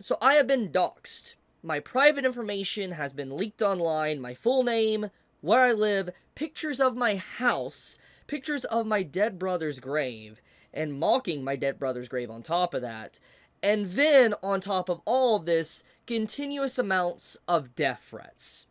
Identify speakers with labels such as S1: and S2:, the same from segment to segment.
S1: So I have been doxed. My private information has been leaked online, my full name, where I live, pictures of my house, pictures of my dead brother's grave, and mocking my dead brother's grave on top of that. And then, on top of all of this, continuous amounts of death threats.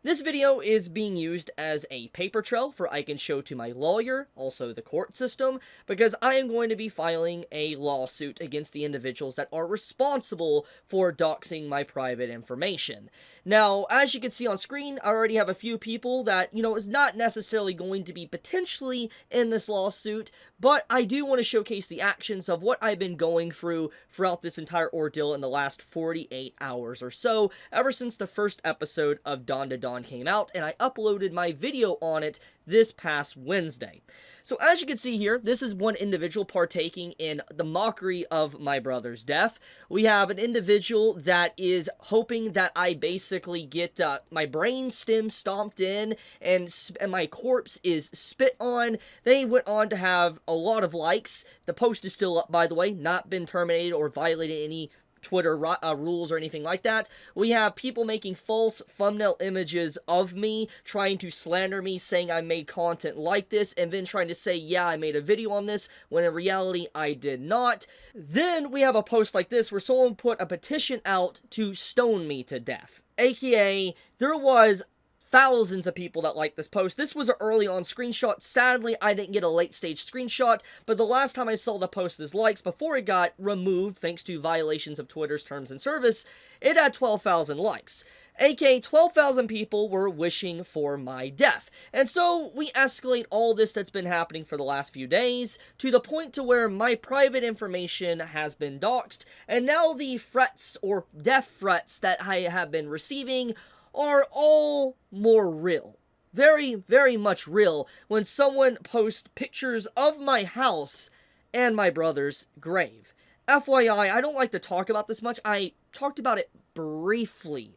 S1: This video is being used as a paper trail for I can show to my lawyer, also the court system, because I am going to be filing a lawsuit against the individuals that are responsible for doxing my private information. Now, as you can see on screen, I already have a few people that, is not necessarily going to be potentially in this lawsuit, but I do want to showcase the actions of what I've been going through throughout this entire ordeal in the last 48 hours or so, ever since the first episode of Dawn to Dawn came out, and I uploaded my video on it this past Wednesday. So as you can see here, this is one individual partaking in the mockery of my brother's death. We have an individual that is hoping that I basically get my brain stem stomped in and my corpse is spit on. They went on to have a lot of likes. The post is still up, by the way, not been terminated or violated any Twitter rules or anything like that. We have people making false thumbnail images of me, trying to slander me, saying I made content like this, and then trying to say, yeah, I made a video on this, when in reality, I did not. Then we have a post like this, where someone put a petition out to stone me to death. AKA, there was thousands of people that liked this post. This was an early on screenshot. Sadly, I didn't get a late stage screenshot, but the last time I saw the post's likes, before it got removed thanks to violations of Twitter's terms and service, it had 12,000 likes. aka 12,000 people were wishing for my death. And so we escalate all this that's been happening for the last few days to the point to where my private information has been doxed, and now the threats or death threats that I have been receiving are all more real. Very, very much real when someone posts pictures of my house and my brother's grave. FYI, I don't like to talk about this much. I talked about it briefly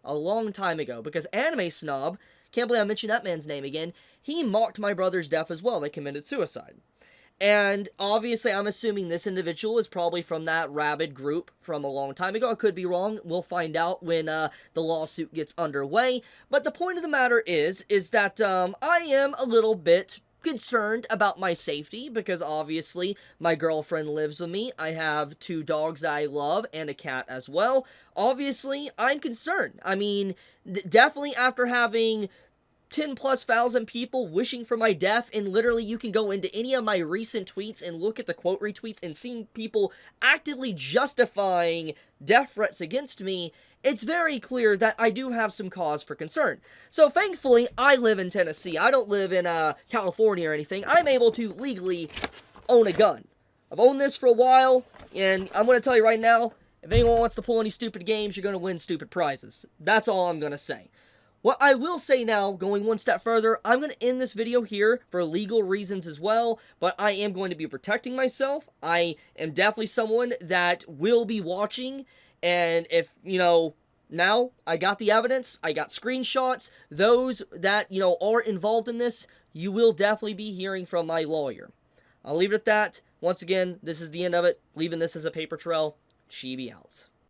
S1: a long time ago because Anime Snob, can't believe I mentioned that man's name again, he mocked my brother's death as well. They committed suicide. And obviously, I'm assuming this individual is probably from that rabid group from a long time ago. I could be wrong. We'll find out when the lawsuit gets underway. But the point of the matter is that I am a little bit concerned about my safety because obviously my girlfriend lives with me. I have 2 dogs that I love and a cat as well. Obviously, I'm concerned. I mean, definitely after having 10,000+ people wishing for my death, and literally you can go into any of my recent tweets and look at the quote retweets and seeing people actively justifying death threats against me, it's very clear that I do have some cause for concern. So thankfully, I live in Tennessee. I don't live in California or anything. I'm able to legally own a gun. I've owned this for a while, and I'm going to tell you right now, if anyone wants to pull any stupid games, you're going to win stupid prizes. That's all I'm going to say. What I will say now, going one step further, I'm going to end this video here for legal reasons as well, but I am going to be protecting myself. I am definitely someone that will be watching, and if, now I got the evidence, I got screenshots, those that, are involved in this, you will definitely be hearing from my lawyer. I'll leave it at that. Once again, this is the end of it. Leaving this as a paper trail. Chibi out.